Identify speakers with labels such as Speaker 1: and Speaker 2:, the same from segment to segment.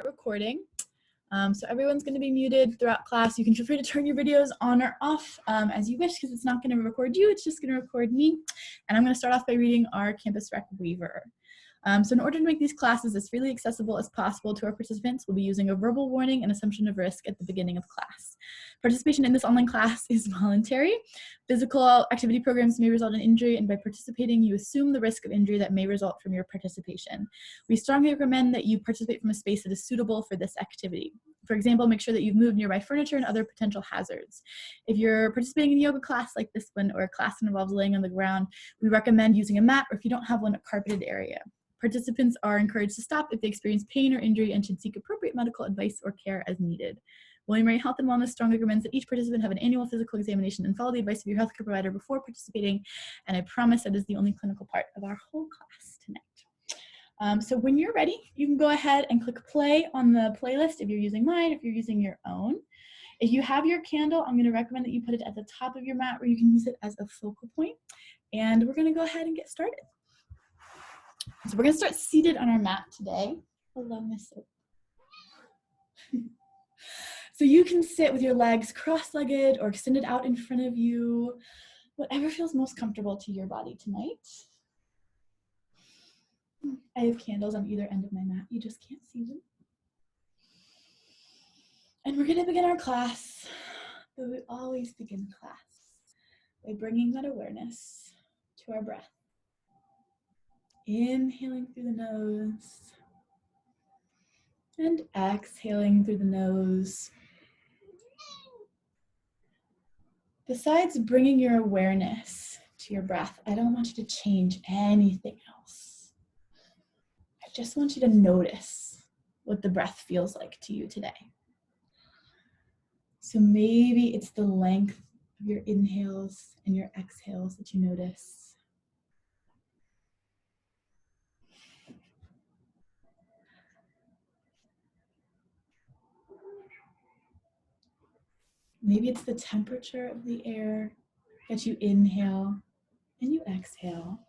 Speaker 1: recording. So everyone's going to be muted throughout class. You can feel free to turn your videos on or off as you wish, because it's not going to record you, it's just going to record me. And I'm going to start off by reading our Campus Rec waiver. So in order to make these classes as freely accessible as possible to our participants, we'll be using a verbal warning and assumption of risk at the beginning of class. Participation in this online class is voluntary. Physical activity programs may result in injury, and by participating, you assume the risk of injury that may result from your participation. We strongly recommend that you participate from a space that is suitable for this activity. For example, make sure that you've moved nearby furniture and other potential hazards. If you're participating in a yoga class like this one, or a class that involves laying on the ground, we recommend using a mat, or if you don't have one, a carpeted area. Participants are encouraged to stop if they experience pain or injury and should seek appropriate medical advice or care as needed. William Ray Health and Wellness strongly recommends that each participant have an annual physical examination and follow the advice of your healthcare provider before participating. And I promise that is the only clinical part of our whole class tonight. So when you're ready, you can go ahead and click play on the playlist if you're using mine, if you're using your own. If you have your candle, I'm going to recommend that you put it at the top of your mat where you can use it as a focal point. And we're going to go ahead and get started. So we're going to start seated on our mat today. Hello, Miss Soap. So you can sit with your legs cross-legged or extended out in front of you, whatever feels most comfortable to your body tonight. I have candles on either end of my mat. You just can't see them. And we're going to begin our class, but we always begin class by bringing that awareness to our breath. Inhaling through the nose and exhaling through the nose. Besides bringing your awareness to your breath, I don't want you to change anything else. I just want you to notice what the breath feels like to you today. So maybe it's the length of your inhales and your exhales that you notice. Maybe it's the temperature of the air that you inhale and you exhale.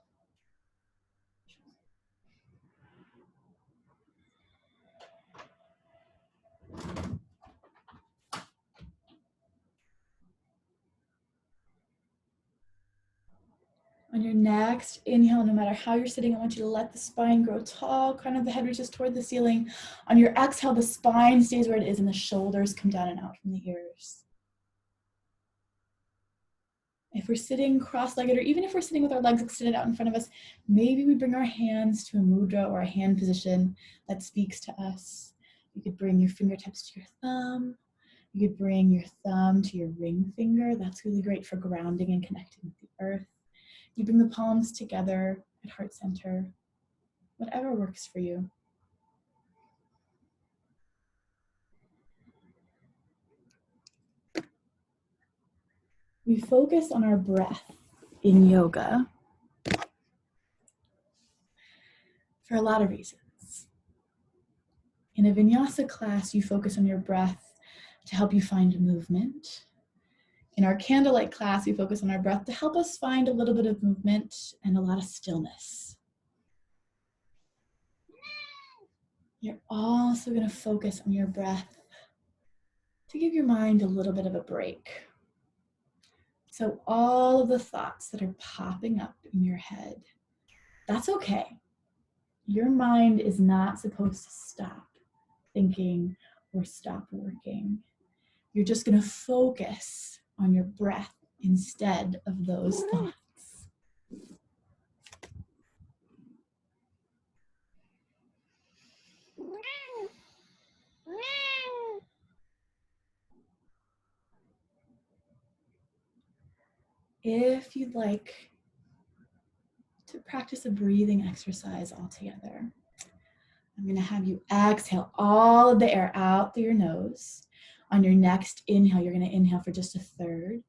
Speaker 1: On your next inhale, no matter how you're sitting, I want you to let the spine grow tall, crown of the head reaches toward the ceiling. On your exhale, the spine stays where it is and the shoulders come down and out from the ears. If we're sitting cross-legged, or even if we're sitting with our legs extended out in front of us, maybe we bring our hands to a mudra or a hand position that speaks to us. You could bring your fingertips to your thumb. You could bring your thumb to your ring finger. That's really great for grounding and connecting with the earth. You bring the palms together at heart center, whatever works for you. We focus on our breath in yoga for a lot of reasons. In a Vinyasa class, you focus on your breath to help you find movement. In our Candlelight class, we focus on our breath to help us find a little bit of movement and a lot of stillness. You're also going to focus on your breath to give your mind a little bit of a break. So all of the thoughts that are popping up in your head, that's okay. Your mind is not supposed to stop thinking or stop working. You're just going to focus on your breath instead of those thoughts. If you'd like to practice a breathing exercise all together, I'm going to have you exhale all of the air out through your nose. On your next inhale, you're going to inhale for just a third.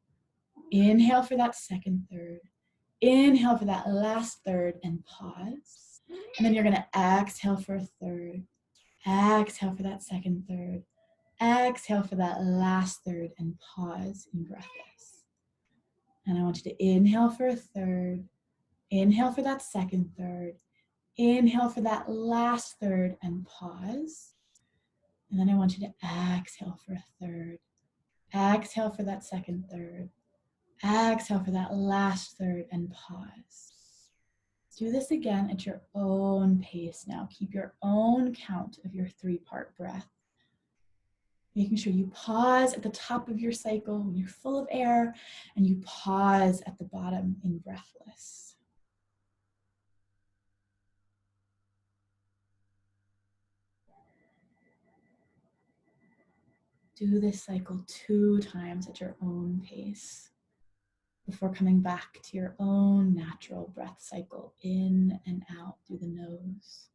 Speaker 1: Inhale for that second third. Inhale for that last third and pause. And then you're going to exhale for a third. Exhale for that second third. Exhale for that last third and pause in breathless. And I want you to inhale for a third. Inhale for that second third. Inhale for that last third and pause. And then I want you to exhale for a third. Exhale for that second third. Exhale for that last third and pause. Do this again at your own pace now. Keep your own count of your 3-part breath. Making sure you pause at the top of your cycle when you're full of air, and you pause at the bottom in breathless. Do this cycle 2 times at your own pace before coming back to your own natural breath cycle in and out through the nose.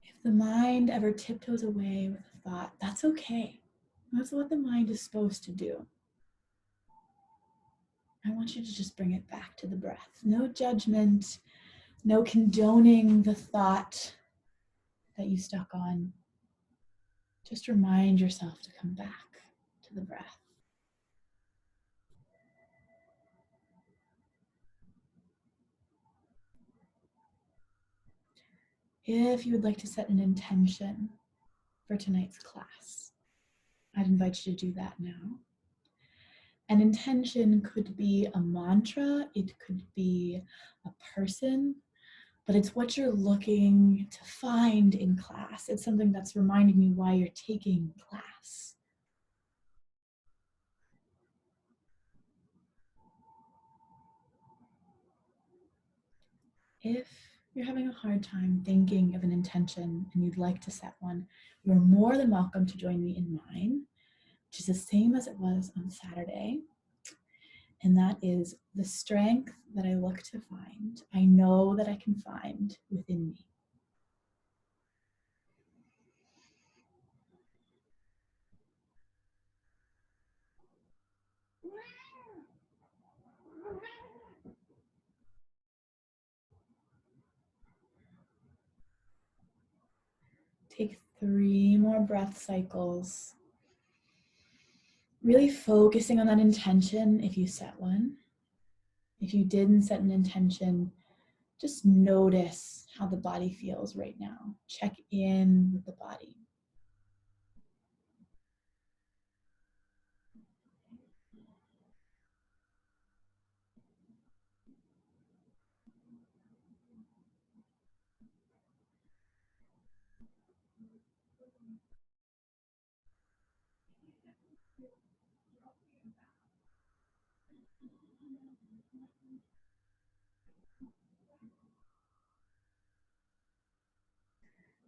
Speaker 1: If the mind ever tiptoes away with a thought, that's okay. That's what the mind is supposed to do. I want you to just bring it back to the breath. No judgment, no condoning the thought that you stuck on. Just remind yourself to come back to the breath. If you would like to set an intention for tonight's class, I'd invite you to do that now. An intention could be a mantra, it could be a person, but it's what you're looking to find in class. It's something that's reminding you why you're taking class. If you're having a hard time thinking of an intention and you'd like to set one, you're more than welcome to join me in mine, which is the same as it was on Saturday. And that is the strength that I look to find, I know that I can find within me. Take 3 more breath cycles. Really focusing on that intention if you set one. If you didn't set an intention, just notice how the body feels right now. Check in with the body.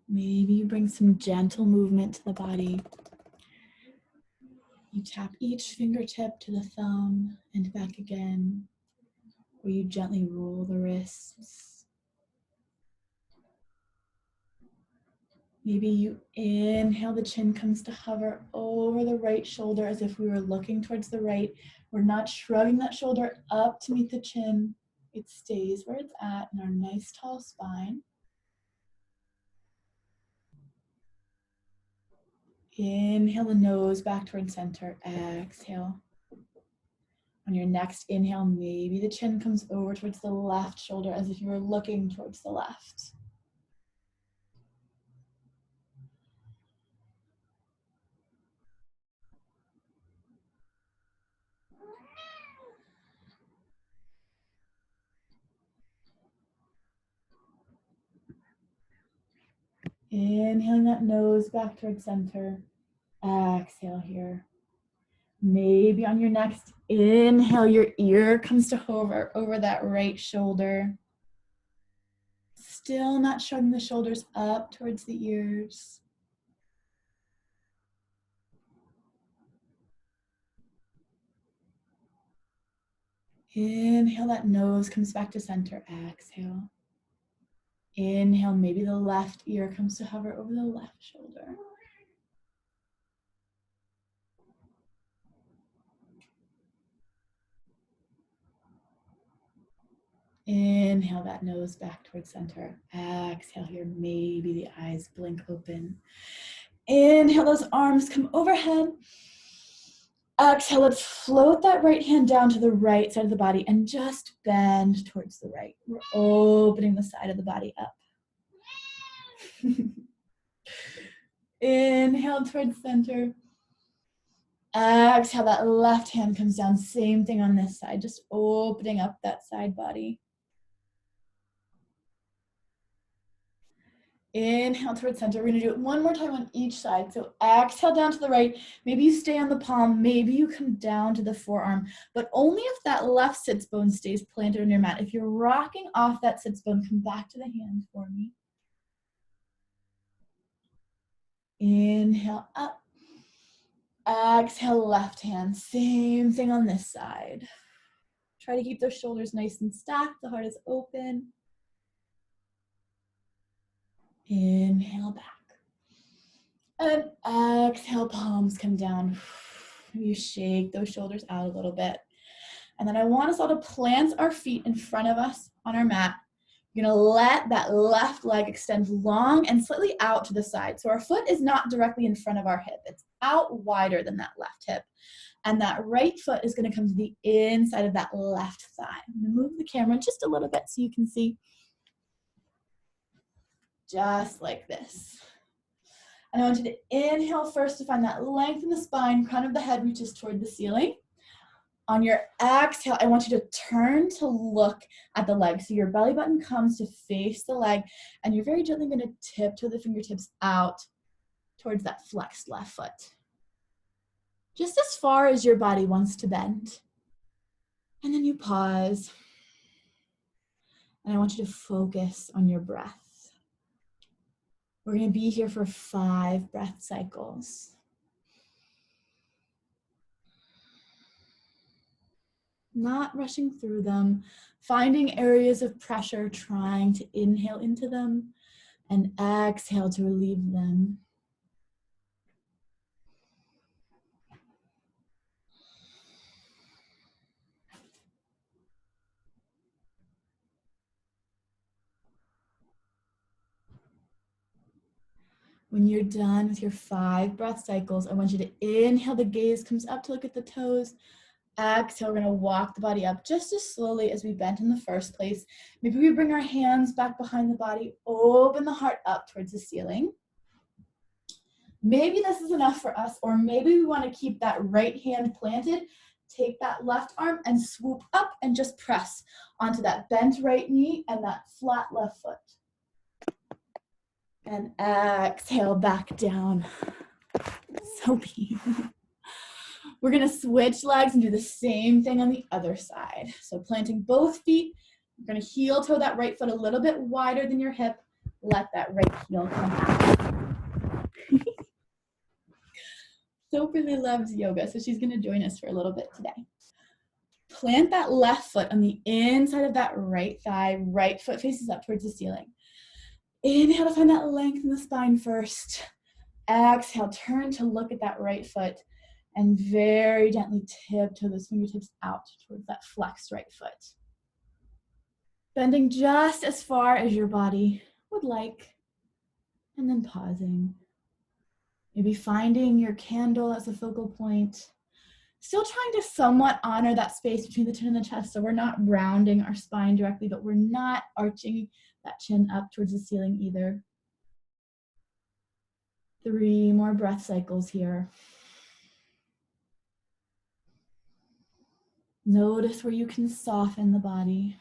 Speaker 1: Maybe you bring some gentle movement to the body. You tap each fingertip to the thumb and back again, or you gently roll the wrists. Maybe you inhale, the chin comes to hover over the right shoulder as if we were looking towards the right. We're not shrugging that shoulder up to meet the chin. It stays where it's at in our nice tall spine. Inhale the nose back towards center. Exhale. On your next inhale, maybe the chin comes over towards the left shoulder as if you were looking towards the left. Inhaling that nose back towards center. Exhale here. Maybe on your next inhale, your ear comes to hover over that right shoulder. Still not shrugging the shoulders up towards the ears. Inhale, that nose comes back to center. Exhale. Inhale, maybe the left ear comes to hover over the left shoulder. Inhale that nose back towards center. Exhale here, maybe the eyes blink open. Inhale, those arms come overhead. Exhale, let's float that right hand down to the right side of the body and just bend towards the right. We're opening the side of the body up. Inhale towards center. Exhale, that left hand comes down. Same thing on this side, just opening up that side body. Inhale towards center. We're gonna do it one more time on each side. So exhale down to the right. Maybe you stay on the palm. Maybe you come down to the forearm, but only if that left sits bone stays planted on your mat. If you're rocking off that sits bone, come back to the hand for me. Inhale up. Exhale, left hand. Same thing on this side. Try to keep those shoulders nice and stacked. The heart is open. Inhale back. And exhale, palms come down. You shake those shoulders out a little bit. And then I want us all to plant our feet in front of us on our mat. You're gonna let that left leg extend long and slightly out to the side. So our foot is not directly in front of our hip. It's out wider than that left hip. And that right foot is gonna come to the inside of that left thigh. I'm gonna move the camera just a little bit so you can see. Just like this. And I want you to inhale first to find that length in the spine, crown of the head reaches toward the ceiling. On your exhale, I want you to turn to look at the leg. So your belly button comes to face the leg, and you're very gently gonna tiptoe the fingertips out towards that flexed left foot. Just as far as your body wants to bend. And then you pause. And I want you to focus on your breath. We're gonna be here for 5 breath cycles. Not rushing through them, finding areas of pressure, trying to inhale into them and exhale to relieve them. When you're done with your 5 breath cycles, I want you to inhale, the gaze comes up to look at the toes. Exhale, we're gonna walk the body up just as slowly as we bent in the first place. Maybe we bring our hands back behind the body, open the heart up towards the ceiling. Maybe this is enough for us, or maybe we wanna keep that right hand planted, take that left arm and swoop up and just press onto that bent right knee and that flat left foot. And exhale back down. So beautiful. We're gonna switch legs and do the same thing on the other side. So planting both feet, you're gonna heel toe that right foot a little bit wider than your hip. Let that right heel come out. Soap really loves yoga, so she's gonna join us for a little bit today. Plant that left foot on the inside of that right thigh. Right foot faces up towards the ceiling. Inhale to find that length in the spine first. Exhale, turn to look at that right foot and very gently tiptoe those fingertips out towards that flexed right foot. Bending just as far as your body would like, and then pausing. Maybe finding your candle as a focal point. Still trying to somewhat honor that space between the chin and the chest, so we're not rounding our spine directly, but we're not arching that chin up towards the ceiling either. 3 more breath cycles here. Notice where you can soften the body.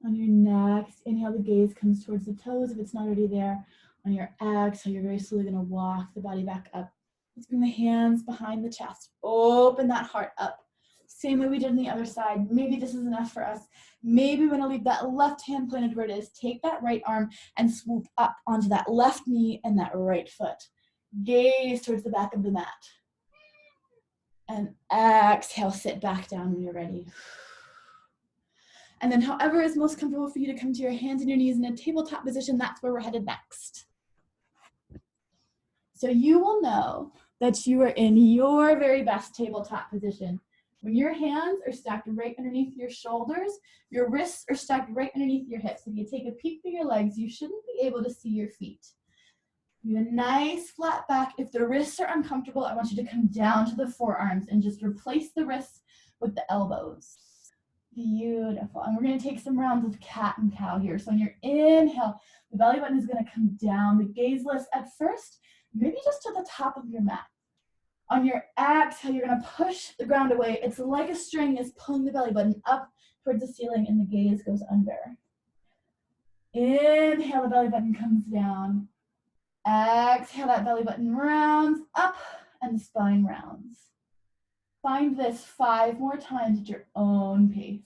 Speaker 1: On your next inhale, the gaze comes towards the toes if it's not already there. On your exhale, you're very slowly gonna walk the body back up. Let's bring the hands behind the chest. Open that heart up. Same way we did on the other side. Maybe this is enough for us. Maybe we're gonna leave that left hand planted where it is. Take that right arm and swoop up onto that left knee and that right foot. Gaze towards the back of the mat. And exhale, sit back down when you're ready. And then however is most comfortable for you to come to your hands and your knees in a tabletop position, that's where we're headed next. So you will know that you are in your very best tabletop position when your hands are stacked right underneath your shoulders, your wrists are stacked right underneath your hips. If you take a peek through your legs, you shouldn't be able to see your feet. You have a nice flat back. If the wrists are uncomfortable, I want you to come down to the forearms and just replace the wrists with the elbows. Beautiful. And we're going to take some rounds of cat and cow here. So on your inhale, the belly button is going to come down. The gaze lifts at first, maybe just to the top of your mat. On your exhale, you're going to push the ground away. It's like a string is pulling the belly button up towards the ceiling and the gaze goes under. Inhale, the belly button comes down. Exhale, that belly button rounds up and the spine rounds. Find this 5 more times at your own pace.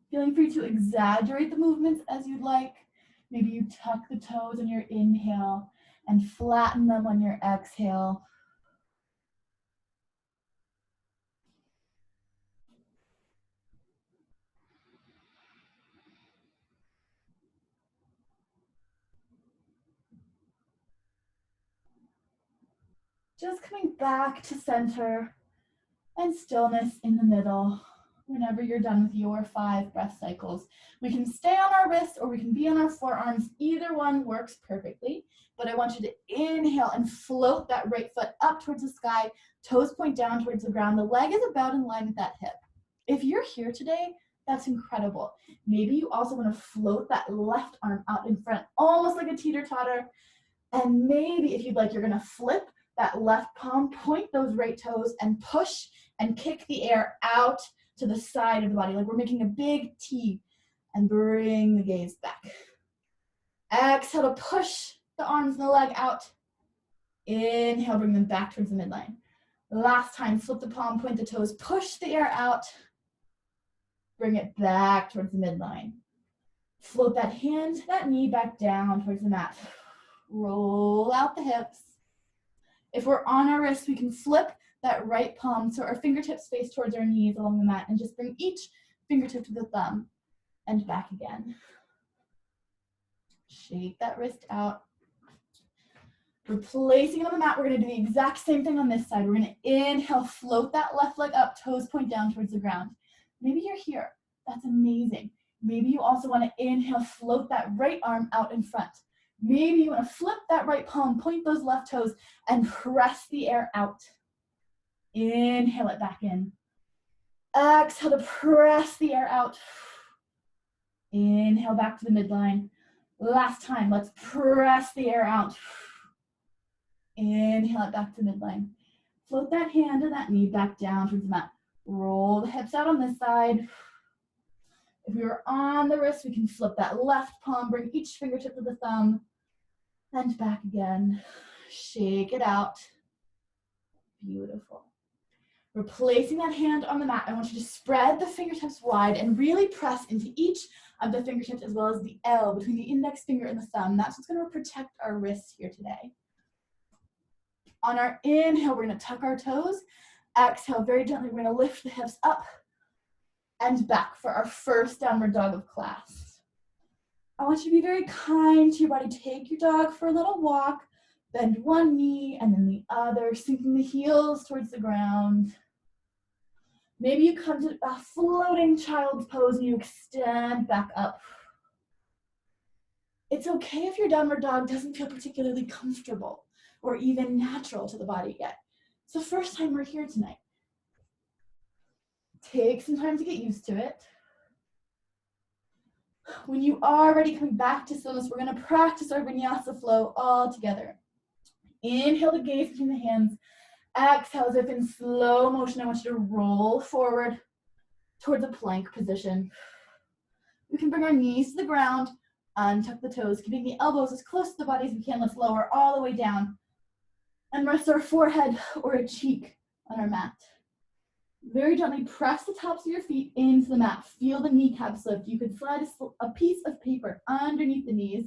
Speaker 1: Feeling free to exaggerate the movements as you'd like. Maybe you tuck the toes on your inhale and flatten them on your exhale. Just coming back to center and stillness in the middle whenever you're done with your 5 breath cycles. We can stay on our wrists or we can be on our forearms. Either one works perfectly, but I want you to inhale and float that right foot up towards the sky, toes point down towards the ground. The leg is about in line with that hip. If you're here today, that's incredible. Maybe you also want to float that left arm out in front, almost like a teeter-totter. And maybe if you'd like, you're going to flip that left palm, point those right toes, and push and kick the air out to the side of the body, like we're making a big T, and bring the gaze back. Exhale to push the arms and the leg out. Inhale, bring them back towards the midline. Last time, flip the palm, point the toes, push the air out. Bring it back towards the midline. Float that hand, that knee back down towards the mat. Roll out the hips. If we're on our wrists, we can flip that right palm so our fingertips face towards our knees along the mat and just bring each fingertip to the thumb and back again. Shake that wrist out. Replacing it on the mat, we're going to do the exact same thing on this side. We're going to inhale, float that left leg up, toes point down towards the ground. Maybe you're here. That's amazing. Maybe you also want to inhale, float that right arm out in front. Maybe you want to flip that right palm, point those left toes, and press the air out. Inhale it back in. Exhale to press the air out. Inhale back to the midline. Last time, let's press the air out. Inhale it back to midline. Float that hand and that knee back down towards the mat. Roll the hips out on this side. If we were on the wrist, we can flip that left palm, bring each fingertip to the thumb, and back again. Shake it out. Beautiful. Replacing that hand on the mat, I want you to spread the fingertips wide and really press into each of the fingertips as well as the L between the index finger and the thumb. That's what's going to protect our wrists here today. On our inhale, we're going to tuck our toes. Exhale, very gently, we're going to lift the hips up and back for our first downward dog of class. I want you to be very kind to your body. Take your dog for a little walk. Bend one knee and then the other, sinking the heels towards the ground. Maybe you come to a floating child's pose and you extend back up. It's okay if your downward dog doesn't feel particularly comfortable or even natural to the body yet. It's the first time we're here tonight. Take some time to get used to it. When you are ready, coming back to stillness, we're going to practice our Vinyasa flow all together. Inhale to gaze between the hands. Exhale as if in slow motion. I want you to roll forward towards a plank position. We can bring our knees to the ground, untuck the toes, keeping the elbows as close to the body as we can. Let's lower all the way down and rest our forehead or a cheek on our mat. Very gently press the tops of your feet into the mat. Feel the kneecaps lift. You could slide a piece of paper underneath the knees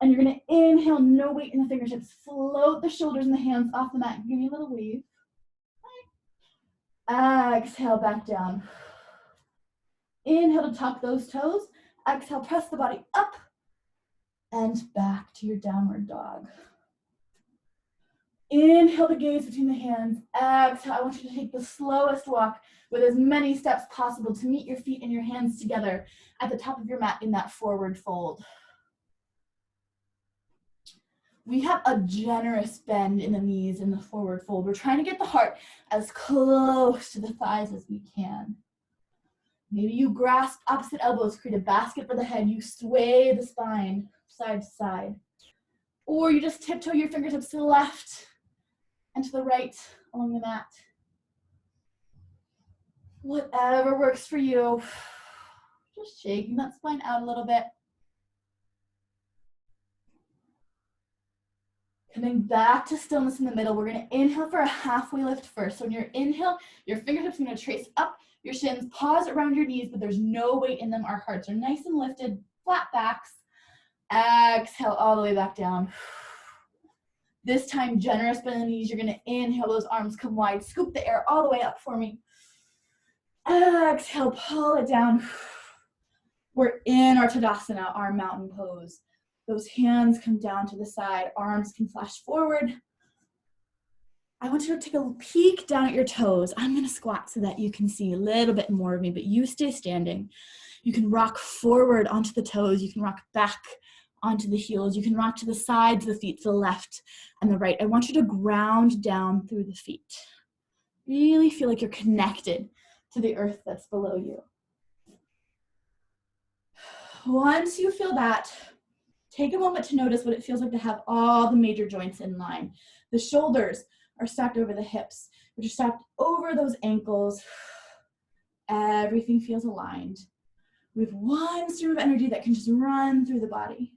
Speaker 1: And you're gonna inhale, no weight in the fingertips. Float the shoulders and the hands off the mat. Give me a little wave. Exhale, back down. Inhale to tuck those toes. Exhale, press the body up and back to your downward dog. Inhale to gaze between the hands. Exhale, I want you to take the slowest walk with as many steps possible to meet your feet and your hands together at the top of your mat in that forward fold. We have a generous bend in the knees in the forward fold. We're trying to get the heart as close to the thighs as we can. Maybe you grasp opposite elbows, create a basket for the head. You sway the spine side to side. Or you just tiptoe your fingertips to the left and to the right along the mat. Whatever works for you. Just shaking that spine out a little bit. Coming back to stillness in the middle, we're gonna inhale for a halfway lift first. So when you inhale, your fingertips are gonna trace up, your shins pause around your knees, but there's no weight in them. Our hearts are nice and lifted, flat backs. Exhale all the way back down. This time, generous bend in the knees. You're gonna inhale, those arms come wide. Scoop the air all the way up for me. Exhale, pull it down. We're in our Tadasana, our mountain pose. Those hands come down to the side, arms can flash forward. I want you to take a peek down at your toes. I'm gonna squat so that you can see a little bit more of me, but you stay standing. You can rock forward onto the toes. You can rock back onto the heels. You can rock to the sides of the feet, to the left and the right. I want you to ground down through the feet. Really feel like you're connected to the earth that's below you. Once you feel that, take a moment to notice what it feels like to have all the major joints in line. The shoulders are stacked over the hips, which are stacked over those ankles. Everything feels aligned. We have one stream of energy that can just run through the body.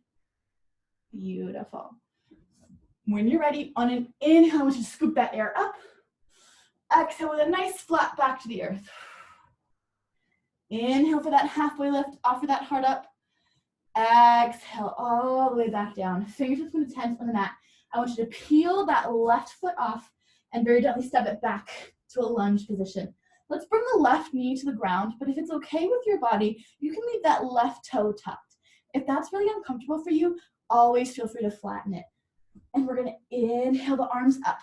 Speaker 1: Beautiful. When you're ready, on an inhale, I want you to scoop that air up. Exhale with a nice flat back to the earth. Inhale for that halfway lift, offer that heart up. Exhale all the way back down. Fingertips going to tense on the mat. I want you to peel that left foot off and very gently step it back to a lunge position. Let's bring the left knee to the ground, but if it's okay with your body, you can leave that left toe tucked. If that's really uncomfortable for you, always feel free to flatten it. And we're going to inhale the arms up.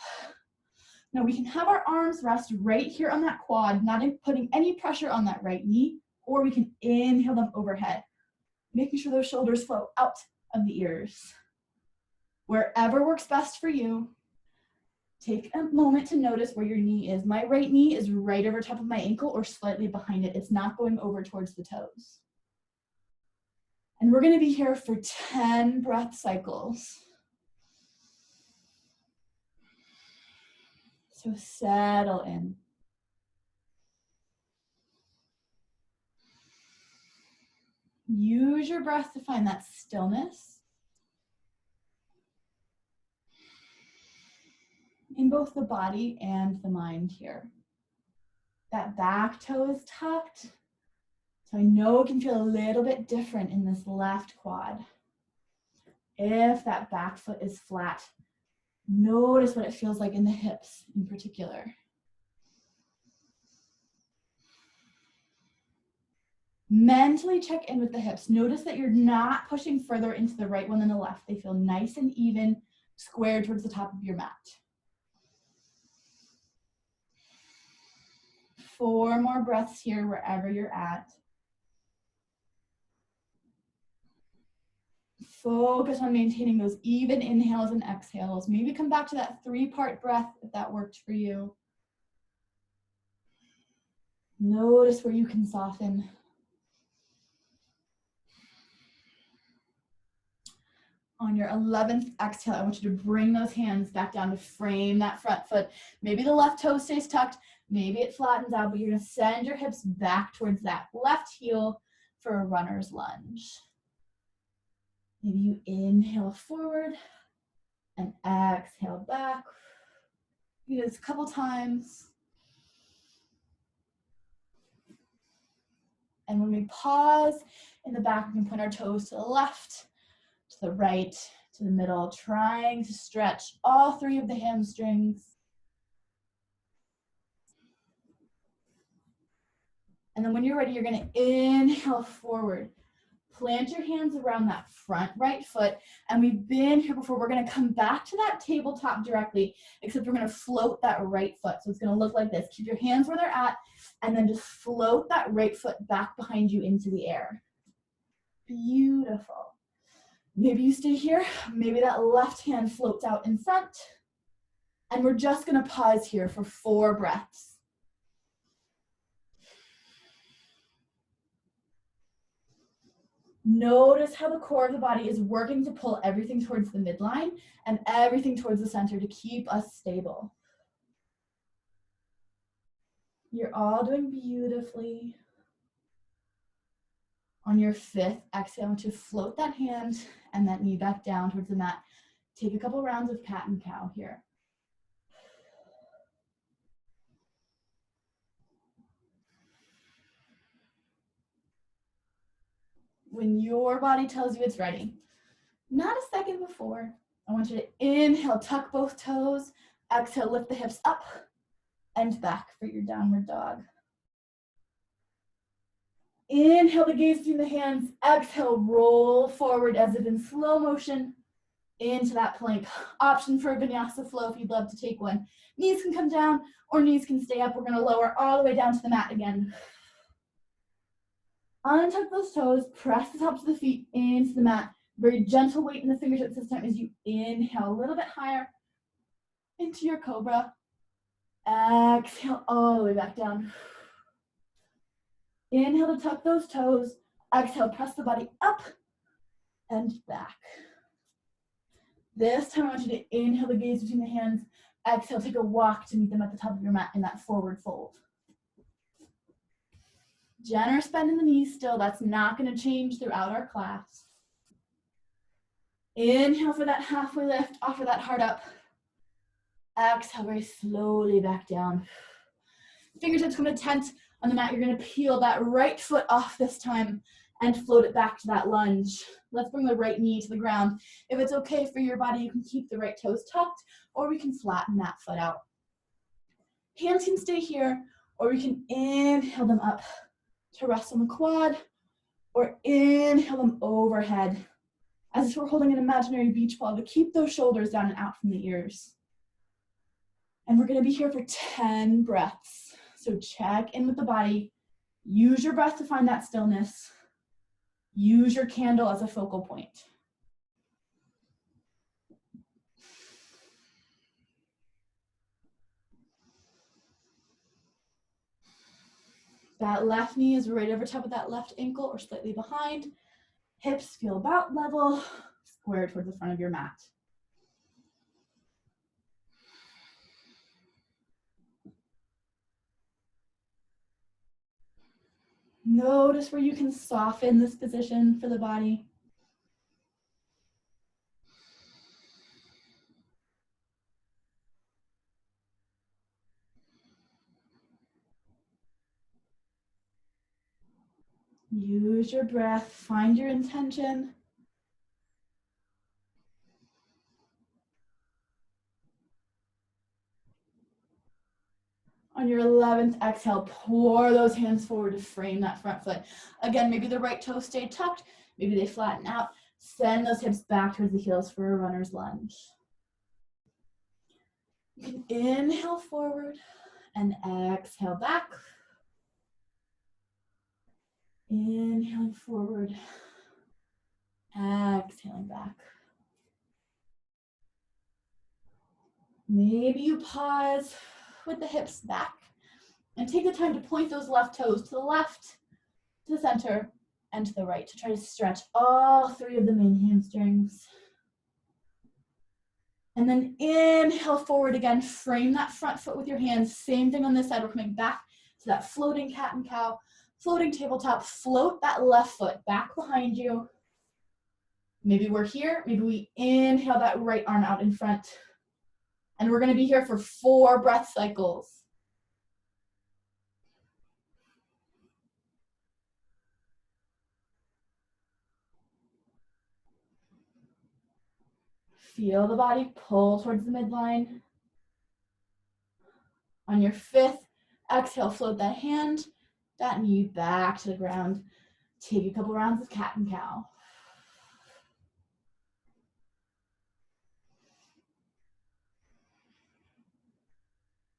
Speaker 1: Now we can have our arms rest right here on that quad, not putting any pressure on that right knee, or we can inhale them overhead, making sure those shoulders flow out of the ears. Wherever works best for you, take a moment to notice where your knee is. My right knee is right over top of my ankle or slightly behind it. It's not going over towards the toes. And we're going to be here for 10 breath cycles. So settle in. Use your breath to find that stillness in both the body and the mind here. That back toe is tucked. So I know it can feel a little bit different in this left quad. If that back foot is flat, notice what it feels like in the hips in particular. Mentally check in with the hips. Notice that you're not pushing further into the right one than the left. They feel nice and even, squared towards the top of your mat. 4 more breaths here wherever you're at. Focus on maintaining those even inhales and exhales. Maybe come back to that 3-part breath if that worked for you. Notice where you can soften. On your 11th exhale, I want you to bring those hands back down to frame that front foot. Maybe the left toe stays tucked, maybe it flattens out, but you're gonna send your hips back towards that left heel for a runner's lunge. Maybe you inhale forward and exhale back. Do this a couple times. And when we pause in the back, we can point our toes to the left, to the right, to the middle, trying to stretch all 3 of the hamstrings. And then when you're ready, you're gonna inhale forward. Plant your hands around that front right foot. And we've been here before. We're gonna come back to that tabletop directly, except we're gonna float that right foot. So it's gonna look like this. Keep your hands where they're at, and then just float that right foot back behind you into the air. Beautiful. Maybe you stay here. Maybe that left hand floats out in front. And we're just gonna pause here for 4 breaths. Notice how the core of the body is working to pull everything towards the midline and everything towards the center to keep us stable. You're all doing beautifully. On your 5th exhale, to float that hand and that knee back down towards the mat. Take a couple rounds of cat and cow here. When your body tells you it's ready, not a second before, I want you to inhale, tuck both toes, exhale, lift the hips up and back for your downward dog. Inhale the gaze between the hands, exhale, roll forward as if in slow motion into that plank. Option for a vinyasa flow if you'd love to take one. Knees can come down or knees can stay up. We're gonna lower all the way down to the mat again. Untuck those toes, press the tops of the feet into the mat. Very gentle weight in the fingertips this time as you inhale a little bit higher into your cobra. Exhale all the way back down. Inhale to tuck those toes. Exhale, press the body up and back. This time I want you to inhale the gaze between the hands. Exhale, take a walk to meet them at the top of your mat in that forward fold. Generous bend in the knees still. That's not going to change throughout our class. Inhale for that halfway lift. Offer that heart up. Exhale very slowly back down. Fingertips come to tent on the mat. You're going to peel that right foot off this time and float it back to that lunge. Let's bring the right knee to the ground. If it's okay for your body, you can keep the right toes tucked, or we can flatten that foot out. Hands can stay here, or we can inhale them up to rest on the quad, or inhale them overhead as if we're holding an imaginary beach ball to keep those shoulders down and out from the ears. And we're gonna be here for 10 breaths. So check in with the body. Use your breath to find that stillness. Use your candle as a focal point. That left knee is right over top of that left ankle or slightly behind. Hips feel about level, square towards the front of your mat. Notice where you can soften this position for the body. Use your breath, find your intention. On your 11th exhale, pour those hands forward to frame that front foot. Again, maybe the right toes stay tucked, maybe they flatten out. Send those hips back towards the heels for a runner's lunge. You can inhale forward and exhale back. Inhaling forward, exhaling back. Maybe you pause with the hips back and take the time to point those left toes to the left, to the center, and to the right to try to stretch all 3 of the main hamstrings. And then inhale forward again, frame that front foot with your hands. Same thing on this side, we're coming back to that floating cat and cow, floating tabletop. Float that left foot back behind you. Maybe we're here, maybe we inhale that right arm out in front. And we're gonna be here for 4 breath cycles. Feel the body pull towards the midline. On your 5th exhale, float that hand, that knee back to the ground. Take a couple rounds of cat and cow.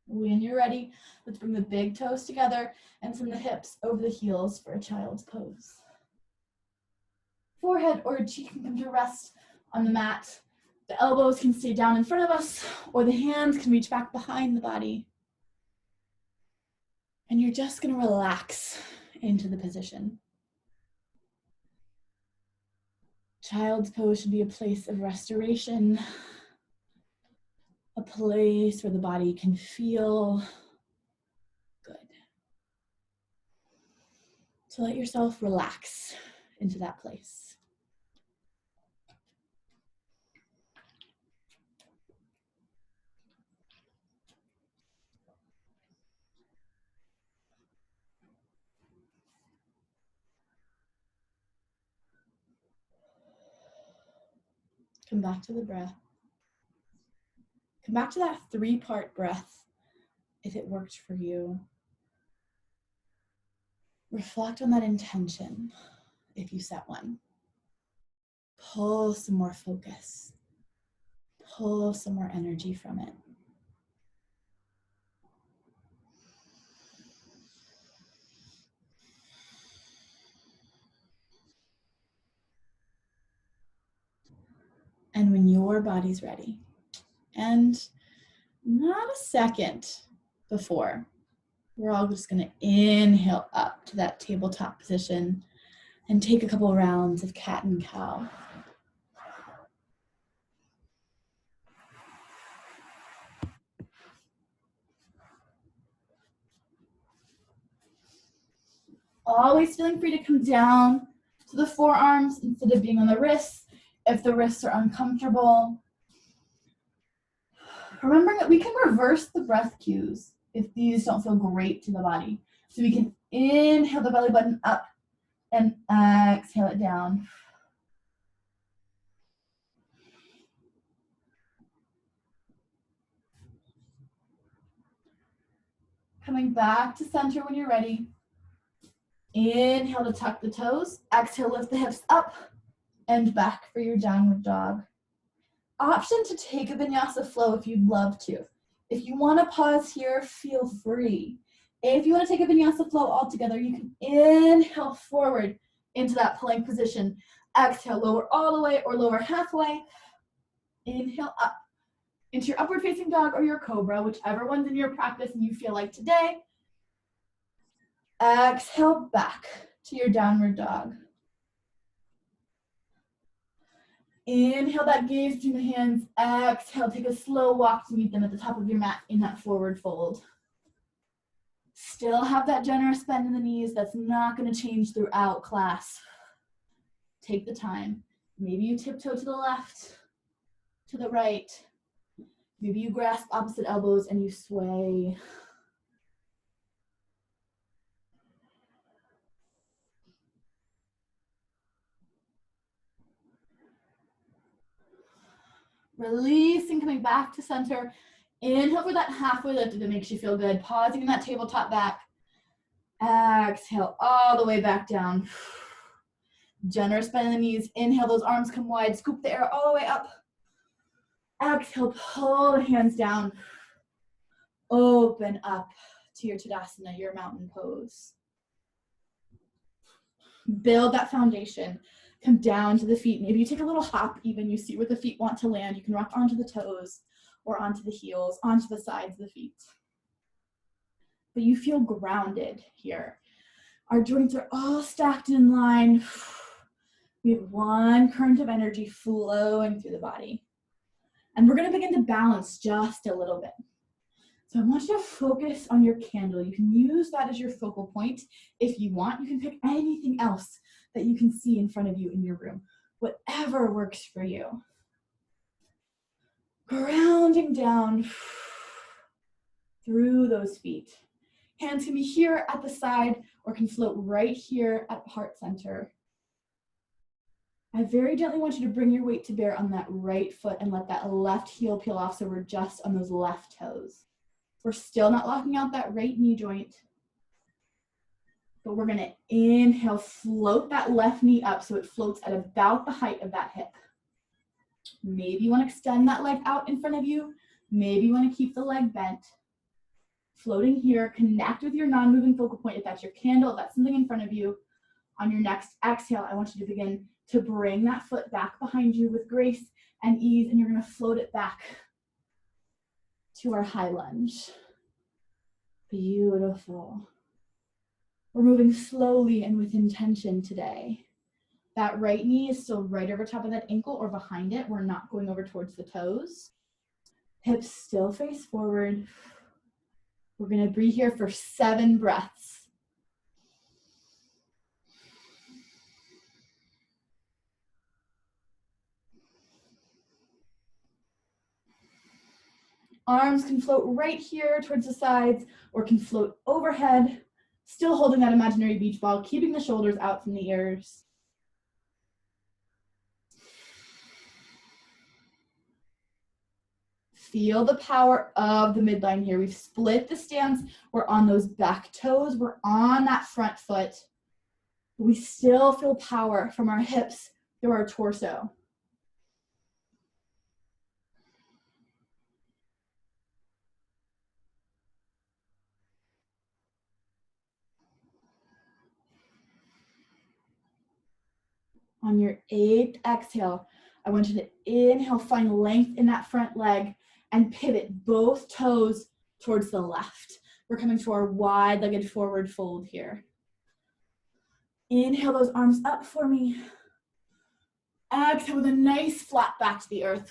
Speaker 1: When you're ready, let's bring the big toes together and send the hips over the heels for a child's pose. Forehead or cheek can come to rest on the mat. The elbows can stay down in front of us, or the hands can reach back behind the body. And you're just going to relax into the position. Child's pose should be a place of restoration, a place where the body can feel good. So let yourself relax into that place. Come back to the breath. Come back to that 3-part breath if it worked for you. Reflect on that intention if you set one. Pull some more focus. Pull some more energy from it. And when your body's ready, and not a second before, we're all just going to inhale up to that tabletop position and take a couple rounds of cat and cow. Always feeling free to come down to the forearms instead of being on the wrists if the wrists are uncomfortable. Remembering that we can reverse the breath cues if these don't feel great to the body. So we can inhale the belly button up and exhale it down. Coming back to center when you're ready. Inhale to tuck the toes. Exhale, lift the hips up and back for your downward dog. Option to take a vinyasa flow if you'd love to. If you want to pause here, feel free. If you want to take a vinyasa flow altogether, you can inhale forward into that plank position. Exhale, lower all the way or lower halfway. Inhale up into your upward facing dog or your cobra, whichever one's in your practice and you feel like today. Exhale back to your downward dog. Inhale that gaze between the hands. Exhale, take a slow walk to meet them at the top of your mat in that forward fold. Still have that generous bend in the knees. That's not going to change throughout class. Take the time. Maybe you tiptoe to the left, to the right. Maybe you grasp opposite elbows and you sway. Releasing, coming back to center. Inhale for that halfway lift if it makes you feel good. Pausing in that tabletop back. Exhale all the way back down. Generous bend in the knees. Inhale, those arms come wide. Scoop the air all the way up. Exhale, pull the hands down. Open up to your Tadasana, your mountain pose. Build that foundation. Come down to the feet. Maybe you take a little hop even. You see where the feet want to land. You can rock onto the toes or onto the heels, onto the sides of the feet. But you feel grounded here. Our joints are all stacked in line. We have one current of energy flowing through the body. And we're going to begin to balance just a little bit. So I want you to focus on your candle. You can use that as your focal point. If you want, you can pick anything else that you can see in front of you in your room. Whatever works for you. Grounding down through those feet. Hands can be here at the side or can float right here at heart center. I very gently want you to bring your weight to bear on that right foot and let that left heel peel off so we're just on those left toes. We're still not locking out that right knee joint, but we're gonna inhale, float that left knee up so it floats at about the height of that hip. Maybe you wanna extend that leg out in front of you. Maybe you wanna keep the leg bent. Floating here, connect with your non-moving focal point. If that's your candle, if that's something in front of you. On your next exhale, I want you to begin to bring that foot back behind you with grace and ease, and you're gonna float it back to our high lunge. Beautiful. We're moving slowly and with intention today. That right knee is still right over top of that ankle or behind it. We're not going over towards the toes. Hips still face forward. We're gonna breathe here for 7 breaths. Arms can float right here towards the sides or can float overhead, still holding that imaginary beach ball, keeping the shoulders out from the ears. Feel the power of the midline here. We've split the stance. We're on those back toes. We're on that front foot. We still feel power from our hips through our torso. On your 8th exhale, I want you to inhale, find length in that front leg and pivot both toes towards the left. We're coming to our wide-legged forward fold here. Inhale those arms up for me. Exhale with a nice flat back to the earth.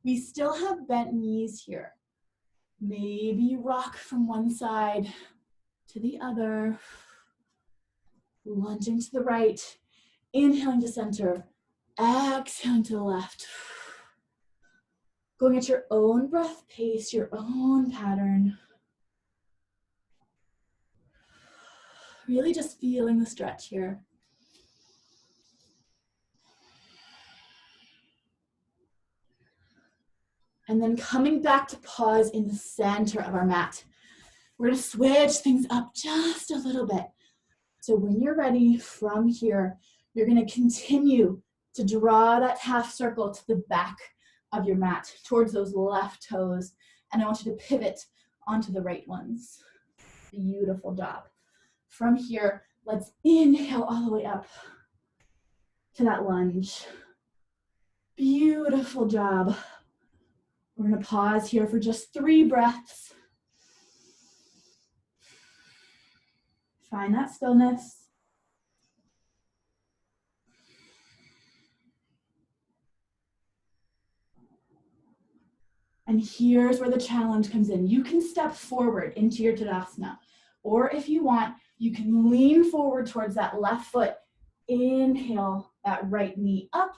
Speaker 1: We still have bent knees here. Maybe rock from one side to the other. Lunging to the right. Inhaling to center. Exhaling to the left. Going at your own breath pace, your own pattern. Really just feeling the stretch here. And then coming back to pause in the center of our mat. We're gonna switch things up just a little bit. So when you're ready, from here, you're gonna continue to draw that half circle to the back of your mat towards those left toes. And I want you to pivot onto the right ones. Beautiful job. From here, let's inhale all the way up to that lunge. Beautiful job. We're gonna pause here for just 3 breaths. Find that stillness. And here's where the challenge comes in. You can step forward into your Tadasana, or if you want, you can lean forward towards that left foot. Inhale that right knee up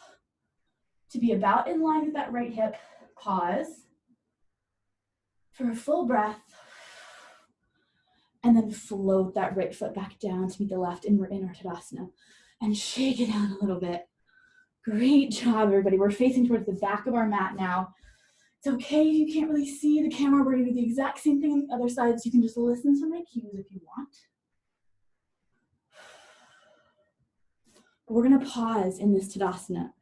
Speaker 1: to be about in line with that right hip. Pause for a full breath. And then float that right foot back down to meet the left, and we're in our Tadasana. And shake it out a little bit. Great job, everybody. We're facing towards the back of our mat now. It's okay if you can't really see the camera. We're gonna do the exact same thing on the other side, so you can just listen to my cues if you want. But we're gonna pause in this Tadasana.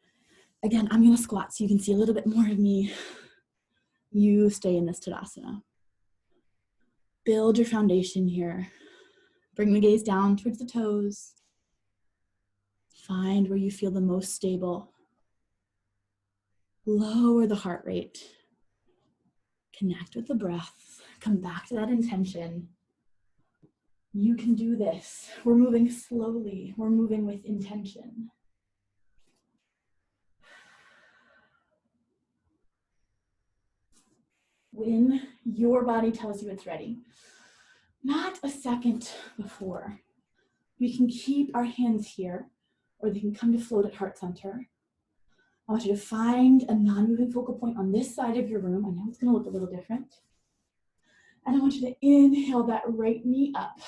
Speaker 1: Again, I'm gonna squat so you can see a little bit more of me. You stay in this Tadasana. Build your foundation here. Bring the gaze down towards the toes. Find where you feel the most stable. Lower the heart rate. Connect with the breath. Come back to that intention. You can do this. We're moving slowly. We're moving with intention. When your body tells you it's ready, not a second before, we can keep our hands here, or they can come to float at heart center. I want you to find a non-moving focal point on this side of your room. I know it's gonna look a little different. And I want you to inhale that right knee up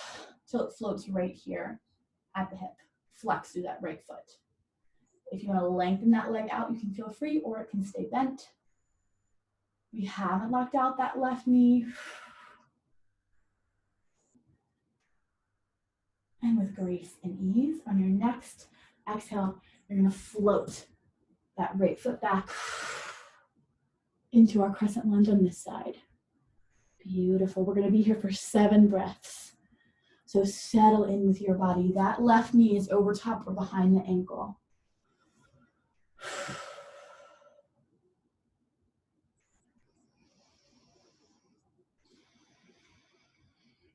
Speaker 1: till it floats right here at the hip. Flex through that right foot. If you want to lengthen that leg out, you can feel free, or it can stay bent. We haven't locked out that left knee. And with grace and ease, on your next exhale, you're going to float that right foot back into our crescent lunge on this side. Beautiful. We're going to be here for 7 breaths. So settle in with your body. That left knee is over top or behind the ankle.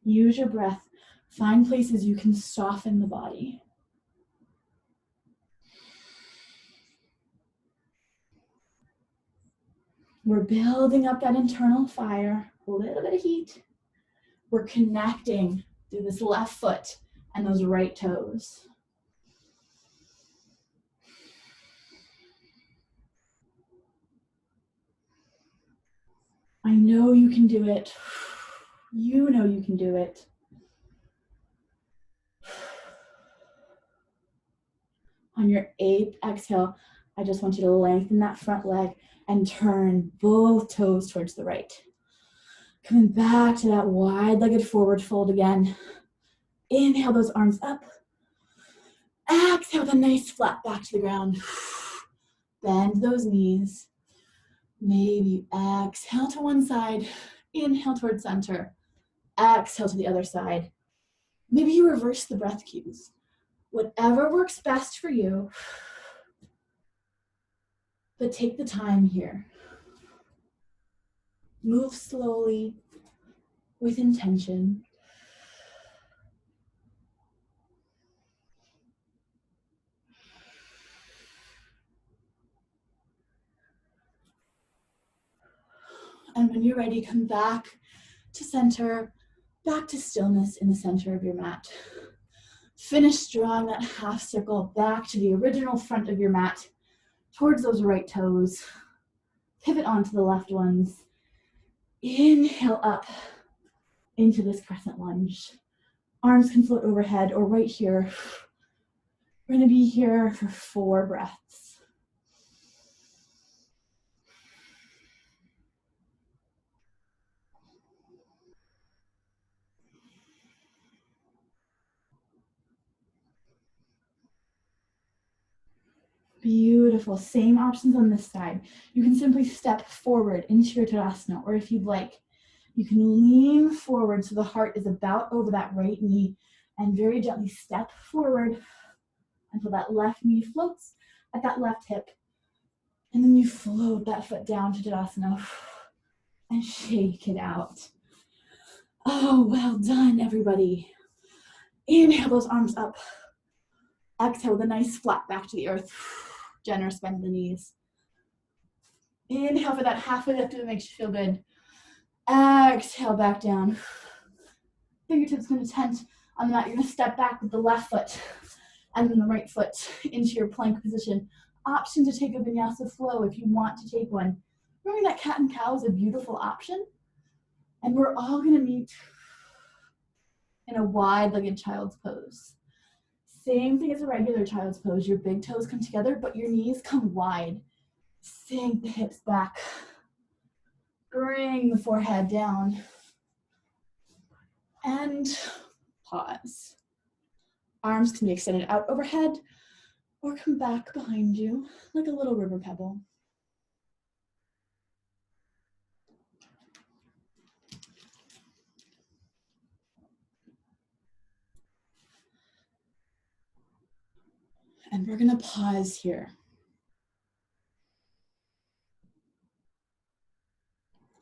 Speaker 1: Use your breath. Find places you can soften the body. We're building up that internal fire, a little bit of heat. We're connecting through this left foot and those right toes. I know you can do it. You know you can do it. On your 8th exhale, I just want you to lengthen that front leg and turn both toes towards the right. Coming back to that wide-legged forward fold again. Inhale those arms up. Exhale the nice flat back to the ground. Bend those knees. Maybe exhale to one side. Inhale towards center. Exhale to the other side. Maybe you reverse the breath cues. Whatever works best for you. But take the time here. Move slowly with intention. And when you're ready, come back to center, back to stillness in the center of your mat. Finish drawing that half circle back to the original front of your mat, towards those right toes. Pivot onto the left ones. Inhale up into this crescent lunge. Arms can float overhead or right here. We're going to be here for 4 breaths. Beautiful. Same options on this side. You can simply step forward into your Tadasana, or if you'd like, you can lean forward so the heart is about over that right knee and very gently step forward until that left knee floats at that left hip. And then you float that foot down to Tadasana and shake it out. Oh, well done, everybody. Inhale those arms up. Exhale with a nice flat back to the earth. Generous bend in the knees. Inhale for that halfway lift if it makes you feel good. Exhale back down. Fingertips going to tent on the mat. You're going to step back with the left foot and then the right foot into your plank position. Option to take a vinyasa flow if you want to take one. Remember that cat and cow is a beautiful option. And we're all going to meet in a wide-legged child's pose. Same thing as a regular child's pose. Your big toes come together, but your knees come wide. Sink the hips back. Bring the forehead down. And pause. Arms can be extended out overhead or come back behind you like a little river pebble. And we're going to pause here.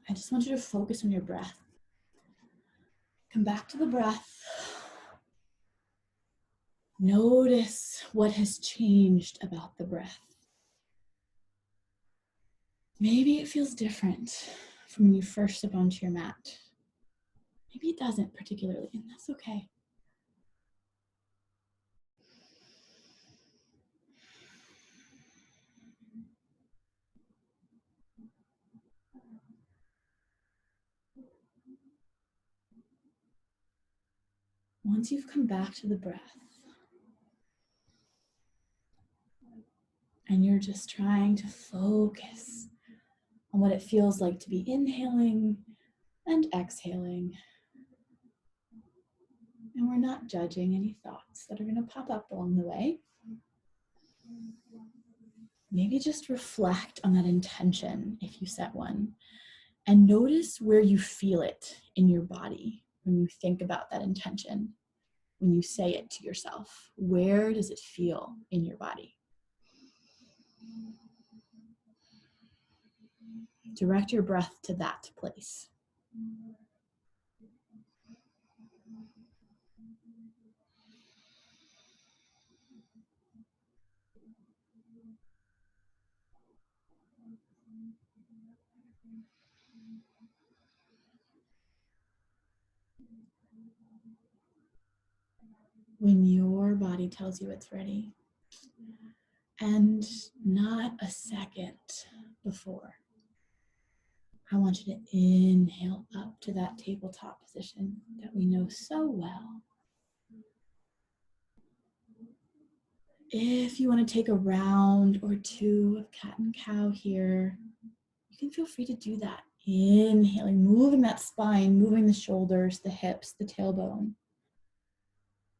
Speaker 1: I just want you to focus on your breath. Come back to the breath. Notice what has changed about the breath. Maybe it feels different from when you first step onto your mat. Maybe it doesn't particularly, and that's okay. Once you've come back to the breath, And you're just trying to focus on what it feels like to be inhaling and exhaling. And we're not judging any thoughts that are going to pop up along the way. Maybe just reflect on that intention if you set one, and notice where you feel it in your body when you think about that intention, when you say it to yourself. Where does it feel in your body? Direct your breath to that place. When your body tells you it's ready, and not a second before, I want you to inhale up to that tabletop position that we know so well. If you want to take a round or two of cat and cow here, you can feel free to do that. Inhaling, moving that spine, moving the shoulders, the hips, the tailbone.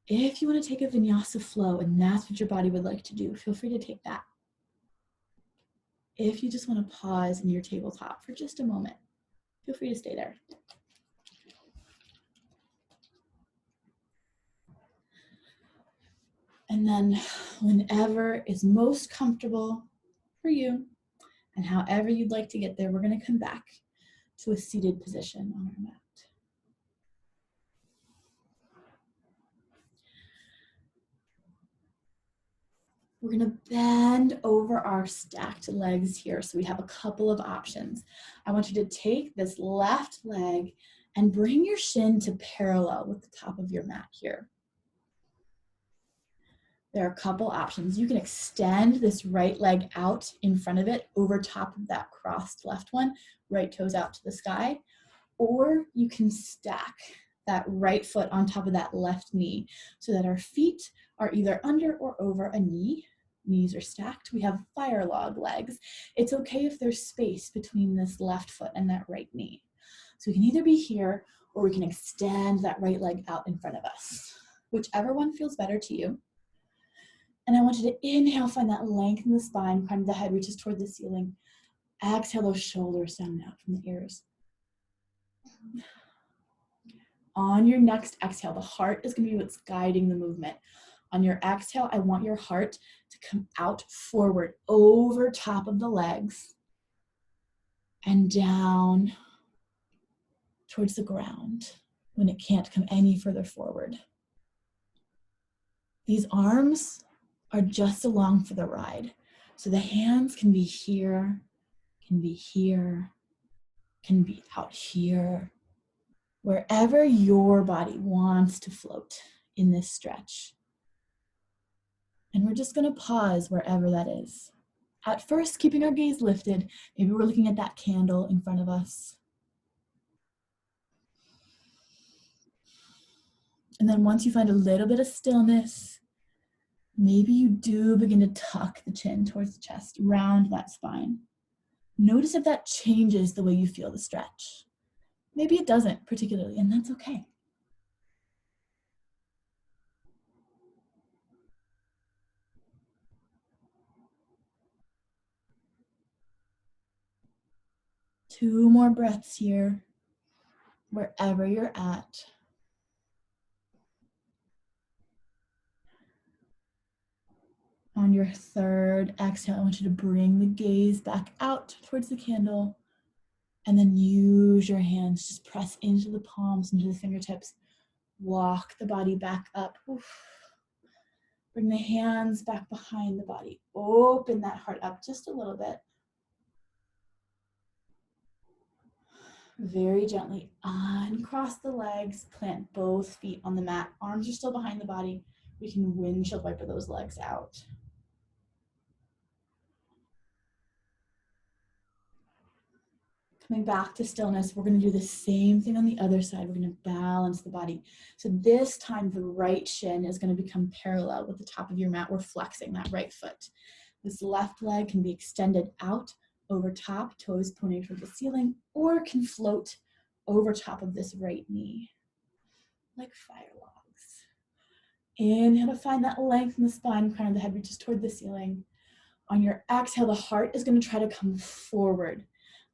Speaker 1: If you want to take a vinyasa flow and that's what your body would like to do, feel free to take that. If you just want to pause in your tabletop for just a moment, feel free to stay there. And then whenever is most comfortable for you and however you'd like to get there, we're going to come back to a seated position on our mat. We're going to bend over our stacked legs here. So we have a couple of options. I want you to take this left leg and bring your shin to parallel with the top of your mat here. There are a couple options. You can extend this right leg out in front of it over top of that crossed left one, right toes out to the sky, or you can stack that right foot on top of that left knee so that our feet are either under or over a knee. Knees are stacked. We have fire log legs. It's okay if there's space between this left foot and that right knee. So we can either be here or we can extend that right leg out in front of us. Whichever one feels better to you. And I want you to inhale, find that length in the spine, kind of the head reaches toward the ceiling. Exhale those shoulders down and out from the ears. On your next exhale, the heart is going to be what's guiding the movement. On your exhale, I want your heart to come out forward over top of the legs and down towards the ground when it can't come any further forward. These arms are just along for the ride. So the hands can be here, can be here, can be out here, wherever your body wants to float in this stretch. And we're just going to pause wherever that is. At first, keeping our gaze lifted. Maybe we're looking at that candle in front of us. And then once you find a little bit of stillness, maybe you do begin to tuck the chin towards the chest, round that spine. Notice if that changes the way you feel the stretch. Maybe it doesn't particularly, and that's okay. Two more breaths here, wherever you're at. On your third exhale, I want you to bring the gaze back out towards the candle, and then use your hands. Just press into the palms, into the fingertips. Walk the body back up. Oof. Bring the hands back behind the body. Open that heart up just a little bit. Very gently uncross the legs, plant both feet on the mat. Arms are still behind the body. We can windshield wiper those legs out. Coming back to stillness, we're going to do the same thing on the other side. We're going to balance the body. So this time, the right shin is going to become parallel with the top of your mat. We're flexing that right foot. This left leg can be extended out over top, toes pointing toward the ceiling, or can float over top of this right knee, like fire logs. Inhale to find that length in the spine, crown of the head reaches toward the ceiling. On your exhale, the heart is going to try to come forward,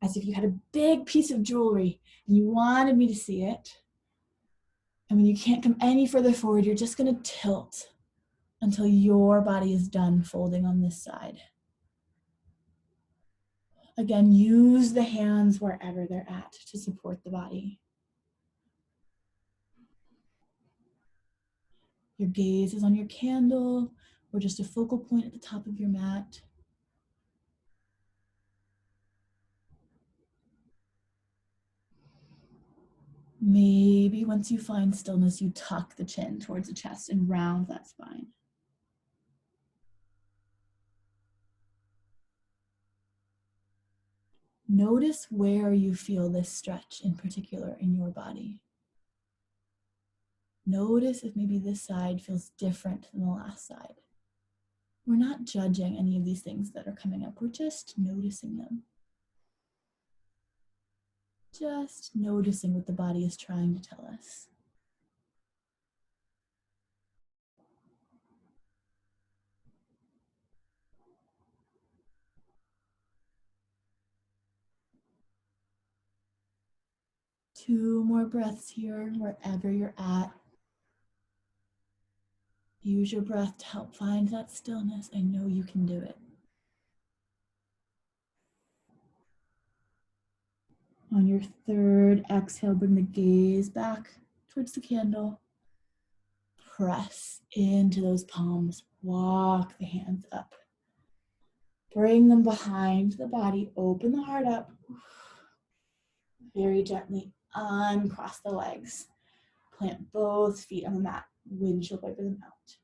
Speaker 1: as if you had a big piece of jewelry and you wanted me to see it. And when you can't come any further forward, you're just going to tilt until your body is done folding on this side. Again, use the hands wherever they're at to support the body. Your gaze is on your candle or just a focal point at the top of your mat. Maybe once you find stillness, you tuck the chin towards the chest and round that spine. Notice where you feel this stretch in particular in your body. Notice if maybe this side feels different than the last side. We're not judging any of these things that are coming up. We're just noticing them. Just noticing what the body is trying to tell us. Two more breaths here, wherever you're at. Use your breath to help find that stillness. I know you can do it. On your third exhale, bring the gaze back towards the candle. Press into those palms. Walk the hands up. Bring them behind the body. Open the heart up. Very gently uncross the legs. Plant both feet on the mat. Windshield wiper them out.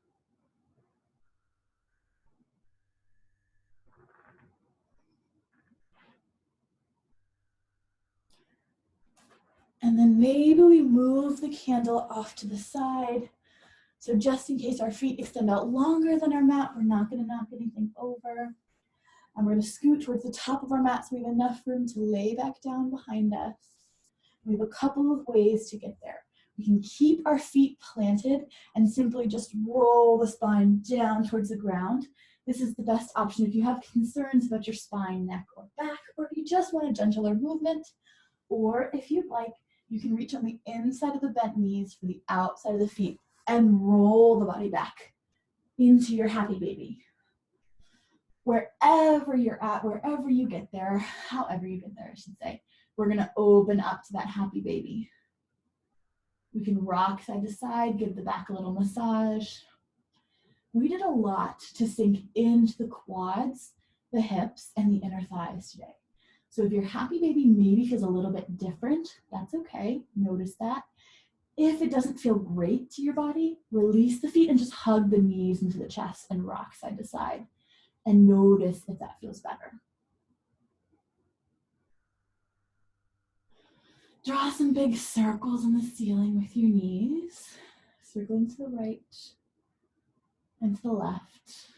Speaker 1: And then maybe we move the candle off to the side. So just in case our feet extend out longer than our mat, we're not going to knock anything over. And we're going to scoot towards the top of our mat so we have enough room to lay back down behind us. We have a couple of ways to get there. We can keep our feet planted and simply just roll the spine down towards the ground. This is the best option if you have concerns about your spine, neck, or back, or if you just want a gentler movement. Or if you'd like, you can reach on the inside of the bent knees for the outside of the feet and roll the body back into your happy baby. Wherever you're at, wherever you get there, however you get there, I should say, we're going to open up to that happy baby. We can rock side to side, give the back a little massage. We did a lot to sink into the quads, the hips, and the inner thighs today. So if your happy baby maybe feels a little bit different, that's okay. Notice that. If it doesn't feel great to your body, release the feet and just hug the knees into the chest and rock side to side. And notice if that feels better. Draw some big circles in the ceiling with your knees. Circling to the right and to the left.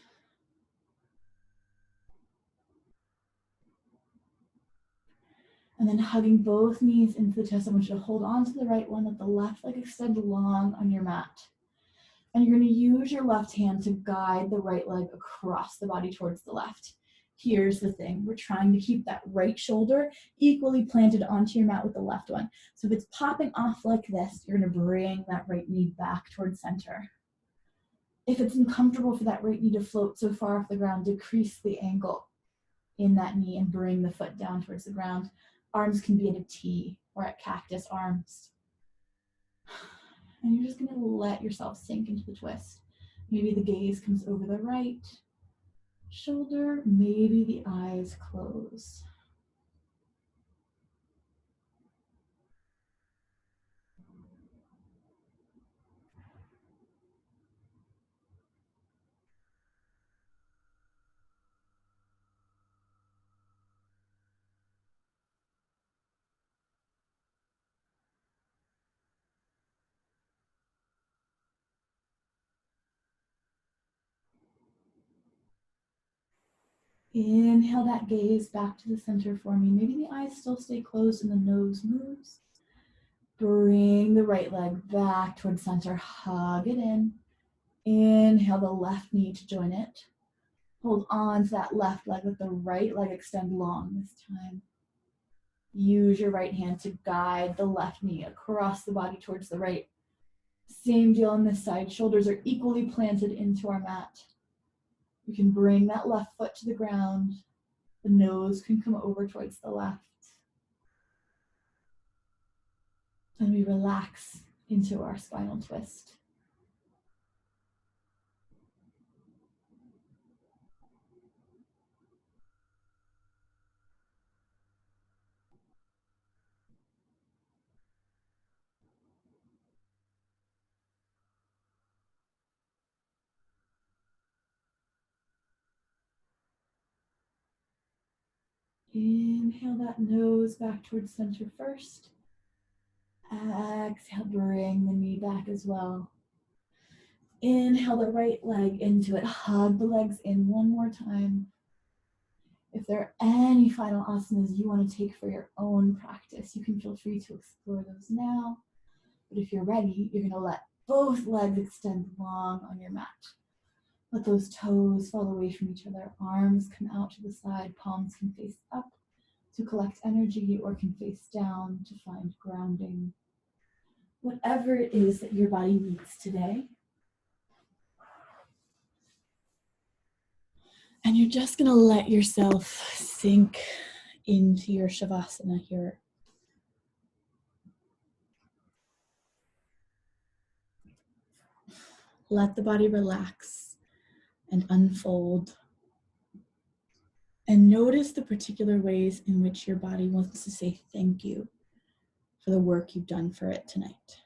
Speaker 1: And then hugging both knees into the chest. I want you to hold on to the right one, let the left leg extend long on your mat. And you're going to use your left hand to guide the right leg across the body towards the left. Here's the thing. We're trying to keep that right shoulder equally planted onto your mat with the left one. So if it's popping off like this, you're going to bring that right knee back towards center. If it's uncomfortable for that right knee to float so far off the ground, decrease the angle in that knee and bring the foot down towards the ground. Arms can be in a T or at cactus arms. And you're just going to let yourself sink into the twist. Maybe the gaze comes over the right shoulder, maybe the eyes close. Inhale that gaze back to the center for me. Maybe the eyes still stay closed and the nose moves. Bring the right leg back towards center. Hug it in. Inhale the left knee to join it. Hold on to that left leg. Let the right leg extend long this time. Use your right hand to guide the left knee across the body towards the right. Same deal on this side. Shoulders are equally planted into our mat. You can bring that left foot to the ground. The nose can come over towards the left. And we relax into our spinal twist. Inhale that nose back towards center first. Exhale, bring the knee back as well. Inhale the right leg into it. Hug the legs in one more time. If there are any final asanas you want to take for your own practice, you can feel free to explore those now. But if you're ready, you're going to let both legs extend long on your mat. Let those toes fall away from each other. Arms come out to the side. Palms can face up to collect energy or can face down to find grounding. Whatever it is that your body needs today. And you're just going to let yourself sink into your Shavasana here. Let the body relax and unfold. And notice the particular ways in which your body wants to say thank you for the work you've done for it tonight.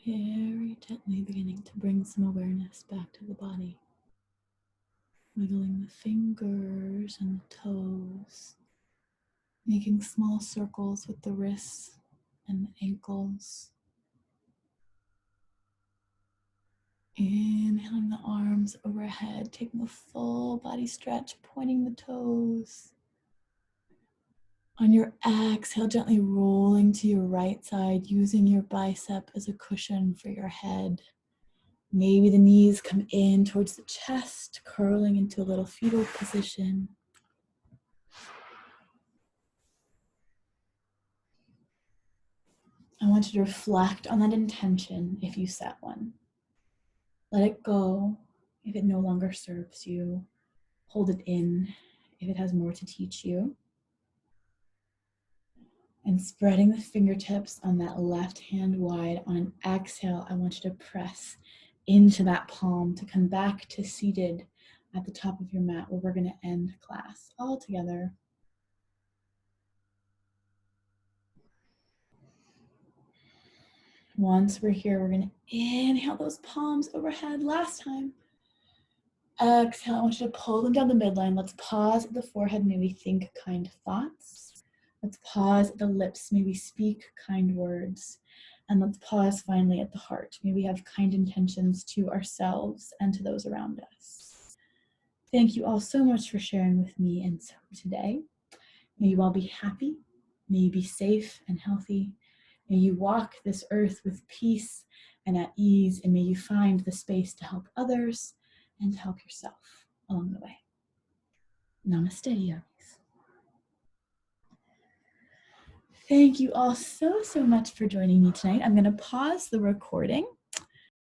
Speaker 1: Very gently beginning to bring some awareness back to the body. Wiggling the fingers and the toes. Making small circles with the wrists and the ankles. Inhaling the arms overhead, taking a full body stretch, pointing the toes. On your exhale, gently rolling to your right side, using your bicep as a cushion for your head. Maybe the knees come in towards the chest, curling into a little fetal position. I want you to reflect on that intention if you set one. Let it go if it no longer serves you. Hold it in if it has more to teach you. And spreading the fingertips on that left hand wide, on an exhale, I want you to press into that palm to come back to seated at the top of your mat where we're going to end class all together. Once we're here, we're going to inhale those palms overhead. Last time. Exhale, I want you to pull them down the midline. Let's pause at the forehead, maybe think kind thoughts. Let's pause at the lips, maybe speak kind words. And let's pause finally at the heart. May we have kind intentions to ourselves and to those around us. Thank you all so much for sharing with me and so today. May you all be happy. May you be safe and healthy. May you walk this earth with peace and at ease, and may you find the space to help others and to help yourself along the way. Namaste, yogis. Thank you all so much for joining me tonight. I'm going to pause the recording